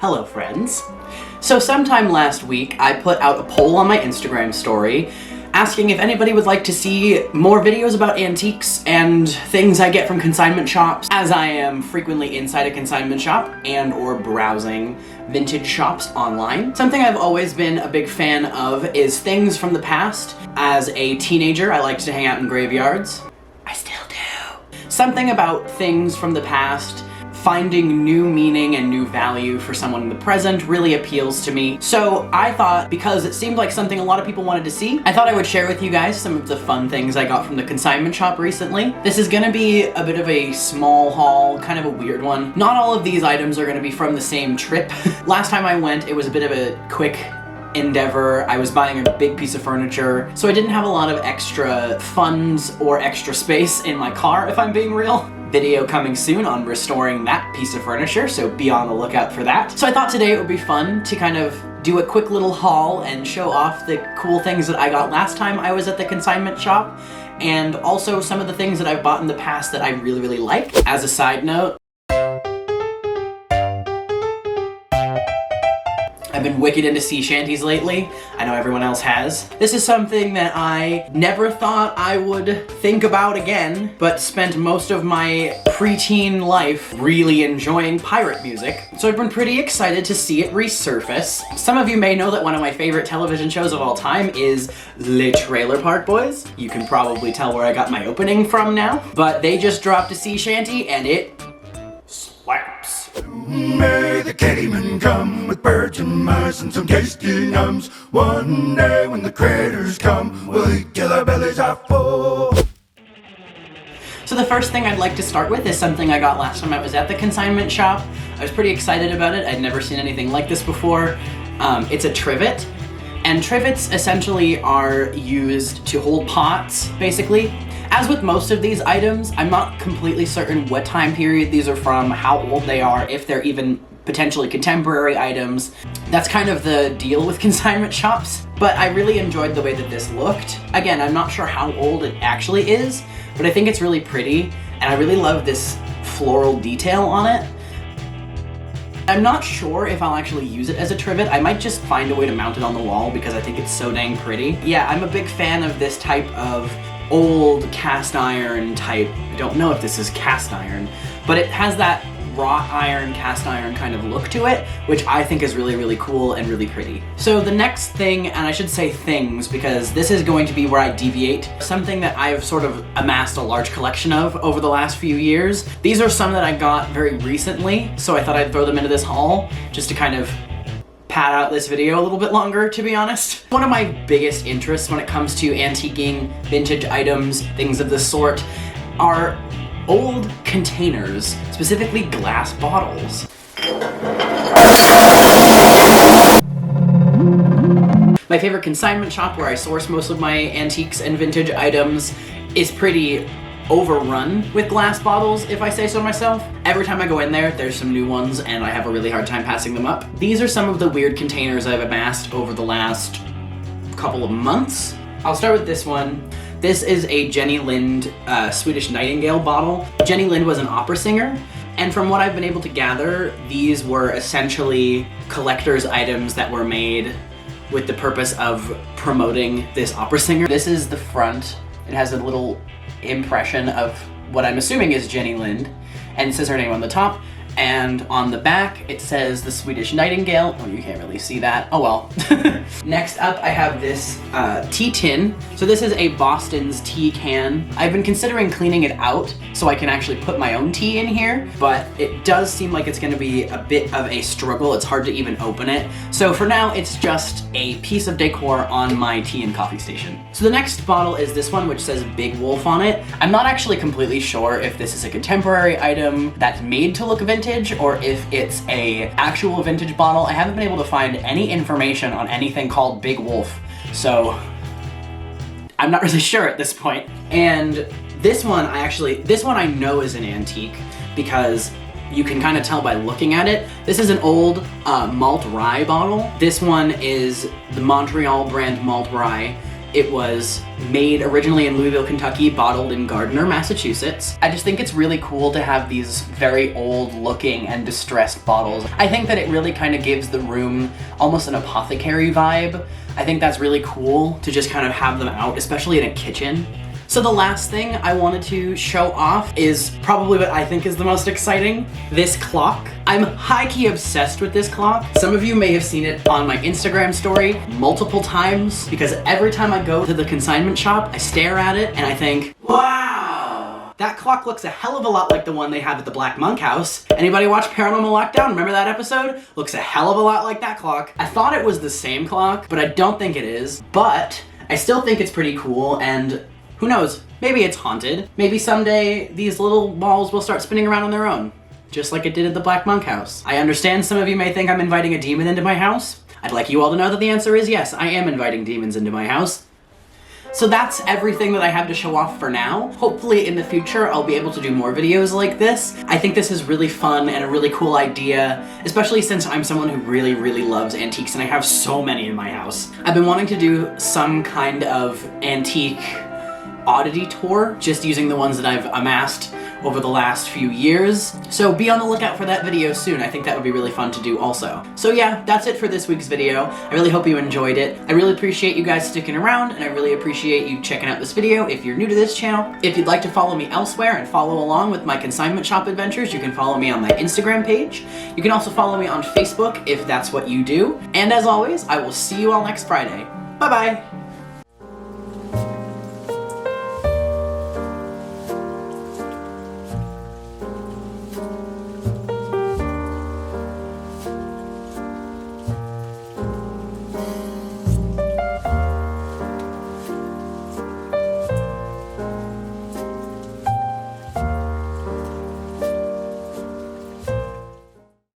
Hello friends. So sometime last week I put out a poll on my Instagram story asking if anybody would like to see more videos about antiques and things I get from consignment shops, as I am frequently inside a consignment shop and or browsing vintage shops online. Something I've always been a big fan of is things from the past. As a teenager, I liked to hang out in graveyards. I still do. Something about things from the past, finding new meaning and new value for someone in the present really appeals to me. So I thought, because it seemed like something a lot of people wanted to see, I thought I would share with you guys some of the fun things I got from the consignment shop recently. This is gonna be a bit of a small haul, kind of a weird one. Not all of these items are gonna be from the same trip. Last time I went, it was a bit of a quick endeavor. I was buying a big piece of furniture, so I didn't have a lot of extra funds or extra space in my car, if I'm being real. Video coming soon on restoring that piece of furniture, so be on the lookout for that. So I thought today it would be fun to kind of do a quick little haul and show off the cool things that I got last time I was at the consignment shop, and also some of the things that I've bought in the past that I really like. As a side note, I've been wicked into sea shanties lately. I know everyone else has. This is something that I never thought I would think about again, but spent most of my preteen life really enjoying pirate music. So I've been pretty excited to see it resurface. Some of you may know that one of my favorite television shows of all time is Le Trailer Park Boys. You can probably tell where I got my opening from now, but they just dropped a sea shanty and it slaps. May the cavemen come with birds and mice and some tasty nums. One day when the critters come, we'll eat till our bellies are full. So the first thing I'd like to start with is something I got last time I was at the consignment shop. I was pretty excited about it. I'd never seen anything like this before. It's a trivet, and trivets essentially are used to hold pots, basically. As with most of these items, I'm not completely certain what time period these are from, how old they are, if they're even potentially contemporary items. That's kind of the deal with consignment shops, but I really enjoyed the way that this looked. Again, I'm not sure how old it actually is, but I think it's really pretty, and I really love this floral detail on it. I'm not sure if I'll actually use it as a trivet. I might just find a way to mount it on the wall because I think it's so dang pretty. Yeah, I'm a big fan of this type of old cast iron type. I don't know if this is cast iron, but it has that wrought iron, cast iron kind of look to it, which I think is really cool and really pretty. So the next thing, and I should say things because this is going to be where I deviate, something that I've sort of amassed a large collection of over the last few years. These are some that I got very recently, so I thought I'd throw them into this haul just to kind of pad out this video a little bit longer, to be honest. One of my biggest interests when it comes to antiquing, vintage items, things of this sort, are old containers, specifically glass bottles. My favorite consignment shop where I source most of my antiques and vintage items is pretty overrun with glass bottles, if I say so myself. Every time I go in there, there's some new ones and I have a really hard time passing them up. These are some of the weird containers I've amassed over the last couple of months. I'll start with this one. This is a Jenny Lind Swedish Nightingale bottle. Jenny Lind was an opera singer, and from what I've been able to gather, these were essentially collector's items that were made with the purpose of promoting this opera singer. This is the front. It has a little impression of what I'm assuming is Jenny Lind, and it says her name on the top, and on the back it says the Swedish Nightingale. Oh, you can't really see that. Oh well. Next up I have this tea tin. So this is a Boston's tea can. I've been considering cleaning it out so I can actually put my own tea in here, but it does seem like it's gonna be a bit of a struggle. It's hard to even open it. So for now it's just a piece of decor on my tea and coffee station. So the next bottle is this one, which says Big Wolf on it. I'm not actually completely sure if this is a contemporary item that's made to look vintage or if it's a actual vintage bottle. I haven't been able to find any information on anything called Big Wolf, so I'm not really sure at this point. And this one I know is an antique because you can kind of tell by looking at it. This is an old malt rye bottle. This one is the Montreal brand malt rye, It was made originally in Louisville, Kentucky, bottled in Gardner, Massachusetts. I just think it's really cool to have these very old looking and distressed bottles. I think that it really kind of gives the room almost an apothecary vibe. I think that's really cool to just kind of have them out, especially in a kitchen. So the last thing I wanted to show off is probably what I think is the most exciting, this clock. I'm high-key obsessed with this clock. Some of you may have seen it on my Instagram story multiple times because every time I go to the consignment shop, I stare at it and I think, wow! That clock looks a hell of a lot like the one they have at the Black Monk House. Anybody watch Paranormal Lockdown? Remember that episode? Looks a hell of a lot like that clock. I thought it was the same clock, but I don't think it is. But I still think it's pretty cool, and who knows, maybe it's haunted. Maybe someday these little balls will start spinning around on their own, just like it did at the Black Monk House. I understand some of you may think I'm inviting a demon into my house. I'd like you all to know that the answer is yes, I am inviting demons into my house. So that's everything that I have to show off for now. Hopefully in the future I'll be able to do more videos like this. I think this is really fun and a really cool idea, especially since I'm someone who really, really loves antiques and I have so many in my house. I've been wanting to do some kind of antique oddity tour, just using the ones that I've amassed over the last few years. So be on the lookout for that video soon. I think that would be really fun to do also. So yeah, that's it for this week's video. I really hope you enjoyed it. I really appreciate you guys sticking around, and I really appreciate you checking out this video if you're new to this channel. If you'd like to follow me elsewhere and follow along with my consignment shop adventures, you can follow me on my Instagram page. You can also follow me on Facebook if that's what you do. And as always, I will see you all next Friday. Bye-bye!